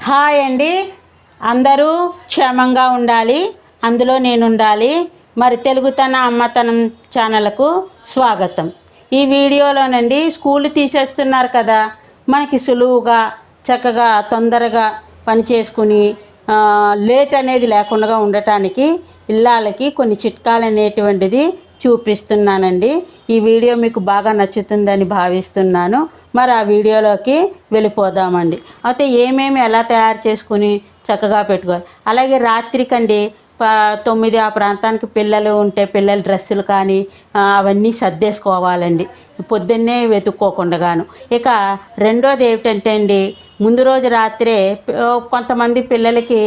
Hi అండి, అందరూ క్షేమంగా ఉండాలి, అందులో నేను ఉండాలి. మరి తెలుగుతన అమ్మతనం ఛానల్కు స్వాగతం. ఈ వీడియోలోనండి స్కూల్ తీసేస్తున్నారు కదా, మనకి సులువుగా చక్కగా తొందరగా పని చేసుకుని లేట్ అనేది లేకుండా ఉండటానికి ఇళ్ళకి కొన్ని చిట్కాలు అనేటువంటిది చూపిస్తున్నానండి. ఈ వీడియో మీకు బాగా నచ్చుతుందని భావిస్తున్నాను. మరి ఆ వీడియోలోకి వెళ్ళిపోదామండి. అయితే ఏమేమి ఎలా తయారు చేసుకుని చక్కగా పెట్టుకోవాలి. అలాగే రాత్రికండి 9 ఆ ప్రాంతానికి పిల్లలు ఉంటే పిల్లల డ్రెస్సులు కానీ అవన్నీ సర్దేసుకోవాలండి, పొద్దున్నే వెతుక్కోకుండాను. ఇక రెండోది ఏమిటంటే అండి, ముందు రోజు రాత్రే కొంతమంది పిల్లలకి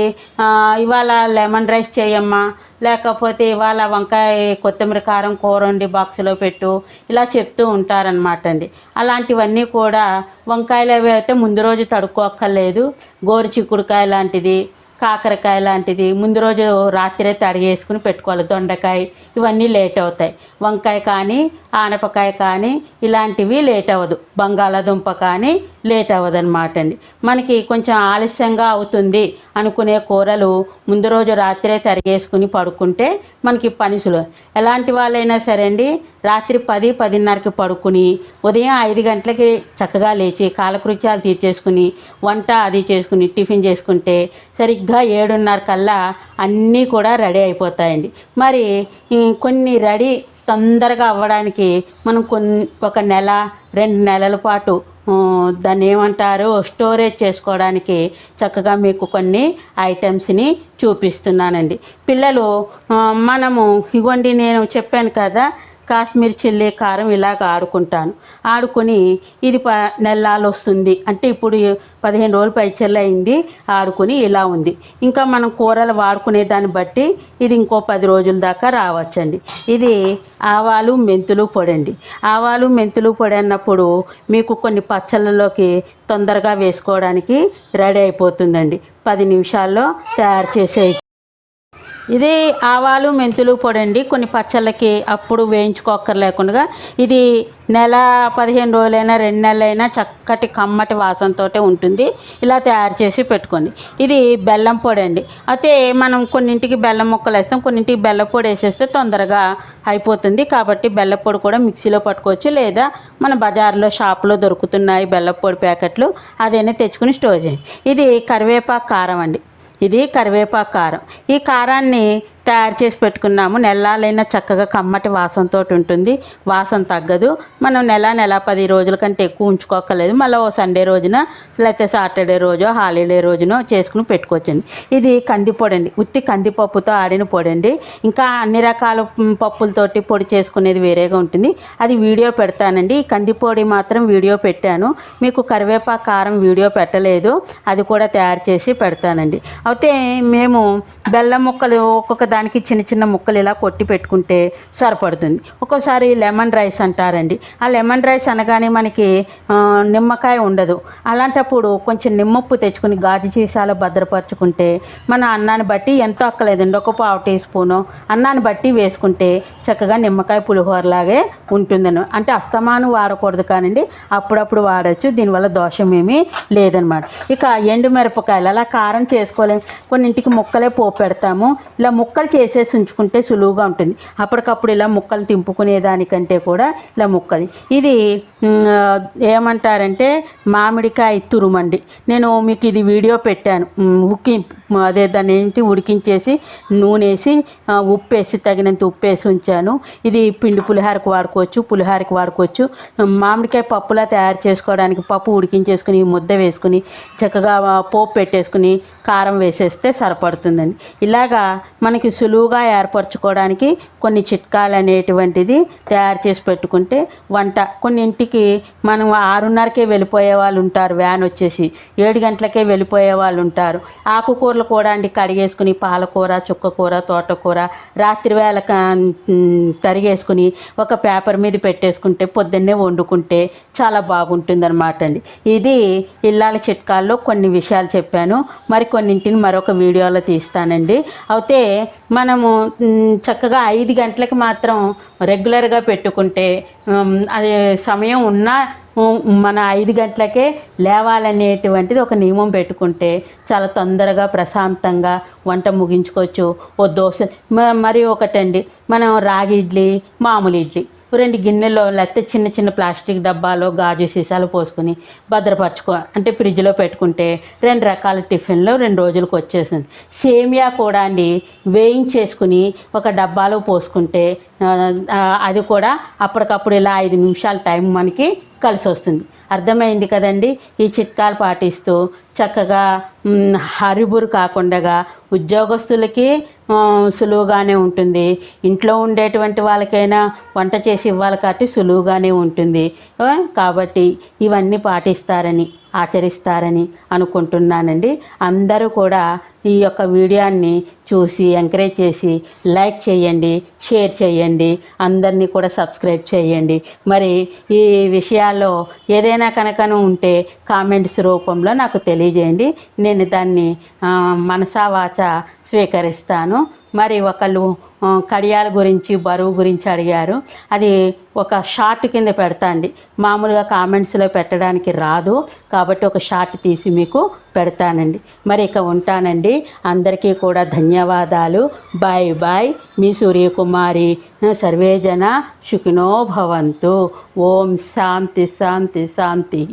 ఇవాళ లెమన్ రైస్ చేయమ్మా, లేకపోతే ఇవాళ వంకాయ కొత్తిమీర కారం కూర వండి బాక్సులో పెట్టు, ఇలా చెప్తూ ఉంటారనమాట అండి. అలాంటివన్నీ కూడా వంకాయలు అవి అయితే ముందు రోజు తడుక్కోక్కర్లేదు. గోరు చిక్కుడుకాయ లాంటిది, కాకరకాయ లాంటిది ముందు రోజు రాత్రే తడిగేసుకుని పెట్టుకోవాలి. దొండకాయ ఇవన్నీ లేట్ అవుతాయి. వంకాయ కానీ ఆనపకాయ కానీ ఇలాంటివి లేట్ అవ్వదు. బంగాళాదుంప కానీ లేట్ అవ్వదు అనమాట అండి. మనకి కొంచెం ఆలస్యంగా అవుతుంది అనుకునే కూరలు ముందు రోజు రాత్రే తరిగేసుకుని పడుకుంటే మనకి పని సులువు. ఎలాంటి వాళ్ళైనా సరే అండి, రాత్రి 10-10:30కి పడుకుని ఉదయం 5 గంటలకి చక్కగా లేచి కాలకృత్యాలు తీర్చేసుకుని వంట అది చేసుకుని టిఫిన్ చేసుకుంటే సరిగ్గా 7:30 కల్లా అన్నీ కూడా రెడీ అయిపోతాయండి. మరి కొన్ని రెడీ తొందరగా అవ్వడానికి మనం ఒక నెల 2 నెలల పాటు దాన్ని ఏమంటారు స్టోరేజ్ చేసుకోవడానికి చక్కగా మీకు కొన్ని ఐటమ్స్ని చూపిస్తున్నానండి. పిల్లలు మనము ఇగోండి, నేను చెప్పాను కదా కాశ్మీర్ చిల్లీ కారం ఇలాగ ఆడుకొని ఇది నెలలు వస్తుంది అంటే ఇప్పుడు 15 రోజులు పైచెల్లు అయింది ఆడుకుని ఇలా ఉంది. ఇంకా మనం కూరలు వాడుకునే దాన్ని బట్టి ఇది ఇంకో 10 రోజుల దాకా రావచ్చండి. ఇది ఆవాలు మెంతులు పొడి అండి. ఆవాలు మెంతులు పొడి అన్నప్పుడు మీకు కొన్ని పచ్చళ్ళలోకి తొందరగా వేసుకోవడానికి రెడీ అయిపోతుందండి. 10 నిమిషాల్లో తయారు చేసే ఇది ఆవాలు మెంతులు పొడి అండి. కొన్ని పచ్చళ్ళకి అప్పుడు వేయించుకోక్కర్లేకుండా ఇది నెల 15 రోజులైనా 2 నెలలైనా చక్కటి కమ్మటి వాసనతో ఉంటుంది. ఇలా తయారు చేసి పెట్టుకోండి. ఇది బెల్లం పొడి అండి. అయితే మనం కొన్నింటికి బెల్లం ముక్కలు వేస్తాం, కొన్నింటికి బెల్లం పొడి వేసేస్తే తొందరగా అయిపోతుంది. కాబట్టి బెల్లం పొడి కూడా మిక్సీలో పట్టుకోవచ్చు, లేదా మన బజార్లో షాప్లో దొరుకుతున్నాయి బెల్లం పొడి ప్యాకెట్లు, అదైనా తెచ్చుకుని స్టోర్ చేయండి. ఇది కరివేపాకు కారం అండి. ఇది కరివేపాకు కారం. ఈ కారాన్ని తయారు చేసి పెట్టుకున్నాము. నెలలైనా చక్కగా కమ్మటి వాసనతో ఉంటుంది, వాసన తగ్గదు. మనం నెల 10 రోజుల కంటే ఎక్కువ ఉంచుకోక్కర్లేదు. మళ్ళీ ఓ సండే రోజున లేకపోతే సాటర్డే రోజు హాలిడే రోజున చేసుకుని పెట్టుకోవచ్చండి. ఇది కందిపొడి అండి. ఉత్తి కందిపప్పుతో ఆడిన పొడి అండి. ఇంకా అన్ని రకాల పప్పులతోటి పొడి చేసుకునేది వేరేగా ఉంటుంది, అది వీడియో పెడతానండి. ఈ కందిపొడి మాత్రం వీడియో పెట్టాను, మీకు కరివేపాకు కారం వీడియో పెట్టలేదు, అది కూడా తయారు చేసి పెడతానండి. అయితే మేము బెల్లం ముక్కలు ఒక్కొక్క దానికి చిన్న చిన్న ముక్కలు ఇలా కొట్టి పెట్టుకుంటే సరిపడుతుంది. ఒక్కోసారి లెమన్ రైస్ అంటారండి. ఆ లెమన్ రైస్ అనగానే మనకి నిమ్మకాయ ఉండదు. అలాంటప్పుడు కొంచెం నిమ్మప్పు తెచ్చుకుని గాజు సీసాలో భద్రపరచుకుంటే మన అన్నాన్ని బట్టి ఎంతో అక్కలేదండి, ఒక 1/2 టీ స్పూను అన్నాన్ని బట్టి వేసుకుంటే చక్కగా నిమ్మకాయ పులిహోరలాగే ఉంటుందని. అంటే అస్తమానం వాడకూడదు కానండి, అప్పుడప్పుడు వాడచ్చు, దీనివల్ల దోషం ఏమీ లేదనమాట. ఇక ఎండుమిరపకాయలు అలా కారం చేసుకోలేము, కొన్నింటికి ముక్కలే పోపు పెడతాము. ఇలా ముక్కలు చేసేసి ఉంచుకుంటే సులువుగా ఉంటుంది. అప్పటికప్పుడు ఇలా ముక్కలు తింపుకునే దానికంటే కూడా ఇలా ముక్కలు. ఇది ఏమంటారంటే మామిడికాయ తురుమండి. నేను మీకు ఇది వీడియో పెట్టాను. దాన్ని ఏంటి ఉడికించేసి నూనె వేసి ఉప్పు వేసి తగినంత ఉప్పు వేసి ఉంచాను. ఇది పిండి పులిహారకు వాడుకోవచ్చు, పులిహారకి వాడుకోవచ్చు. మామిడికాయ పప్పులా తయారు చేసుకోవడానికి పప్పు ఉడికించేసుకుని ముద్ద వేసుకుని చక్కగా పోపు పెట్టేసుకుని కారం వేసేస్తే సరిపడుతుందండి. ఇలాగా మనకి సులువుగా ఏర్పరచుకోవడానికి కొన్ని చిట్కాలు అనేటువంటిది తయారు చేసి పెట్టుకుంటే వంట కొన్నింటికి మనం 6:30కే వెళ్ళిపోయే వాళ్ళు ఉంటారు, వ్యాన్ వచ్చేసి 7 గంటలకే వెళ్ళిపోయే వాళ్ళు ఉంటారు. ఆకుకూరలు కూడా అండి కడిగేసుకుని పాలకూర, చుక్కకూర, తోటకూర రాత్రి వేళ తరిగేసుకుని ఒక పేపర్ మీద పెట్టేసుకుంటే పొద్దున్నే వండుకుంటే చాలా బాగుంటుంది అనమాట అండి. ఇది ఇల్లాల చిట్కాల్లో కొన్ని విషయాలు చెప్పాను. మరి కొన్నింటిని మరొక వీడియోలో తీస్తానండి. అయితే మనము చక్కగా 5 గంటలకి మాత్రం రెగ్యులర్గా పెట్టుకుంటే అది సమయం ఉన్నా మన 5 గంటలకే లేవాలనేటువంటిది ఒక నియమం పెట్టుకుంటే చాలా తొందరగా ప్రశాంతంగా వంట ముగించుకోవచ్చు. ఓ దోశ మరి ఒకటండి, మనం రాగి ఇడ్లీ, మామూలు ఇడ్లీ 2 గిన్నెలో లేకపోతే చిన్న చిన్న ప్లాస్టిక్ డబ్బాలో గాజు సీసాలు పోసుకొని అంటే ఫ్రిడ్జ్లో పెట్టుకుంటే 2 రకాల టిఫిన్లు 2 రోజులకు వచ్చేసింది. సేమియా కూడా అండి వేయించేసుకుని ఒక డబ్బాలో పోసుకుంటే అది కూడా అప్పటికప్పుడు ఇలా 5 నిమిషాల టైం మనకి కలిసి వస్తుంది. అర్థమైంది కదండి. ఈ చిట్కాలు పాటిస్తూ చక్కగా హరిబురు కాకుండా ఉద్యోగస్తులకి సులువుగానే ఉంటుంది, ఇంట్లో ఉండేటువంటి వాళ్ళకైనా వంట చేసి ఇవ్వాలి కాబట్టి సులువుగానే ఉంటుంది. కాబట్టి ఇవన్నీ పాటిస్తారని ఆచరిస్తారని అనుకుంటున్నానండి. అందరూ కూడా ఈ యొక్క వీడియోని చూసి ఎంకరేజ్ చేసి లైక్ చేయండి, షేర్ చేయండి, అందరినీ కూడా సబ్స్క్రైబ్ చేయండి. మరి ఈ విషయాల్లో ఏదైనా కనుకను ఉంటే కామెంట్స్ రూపంలో నాకు తెలియజేయండి. నేను దాన్ని మనసా వాచ స్వీకరిస్తాను. మరి ఒకళ్ళు కడియాల గురించి బరువు గురించి అడిగారు. అది ఒక షార్ట్ కింద పెడతా అండి, మామూలుగా కామెంట్స్లో పెట్టడానికి రాదు కాబట్టి ఒక షార్ట్ తీసి మీకు పెడతానండి. మరి ఇక ఉంటానండి. అందరికీ కూడా ధన్యవాదాలు. Bye bye. మీ సూర్యకుమారి. సర్వేజన సుఖినో భవంతు. ఓం శాంతి శాంతి శాంతి.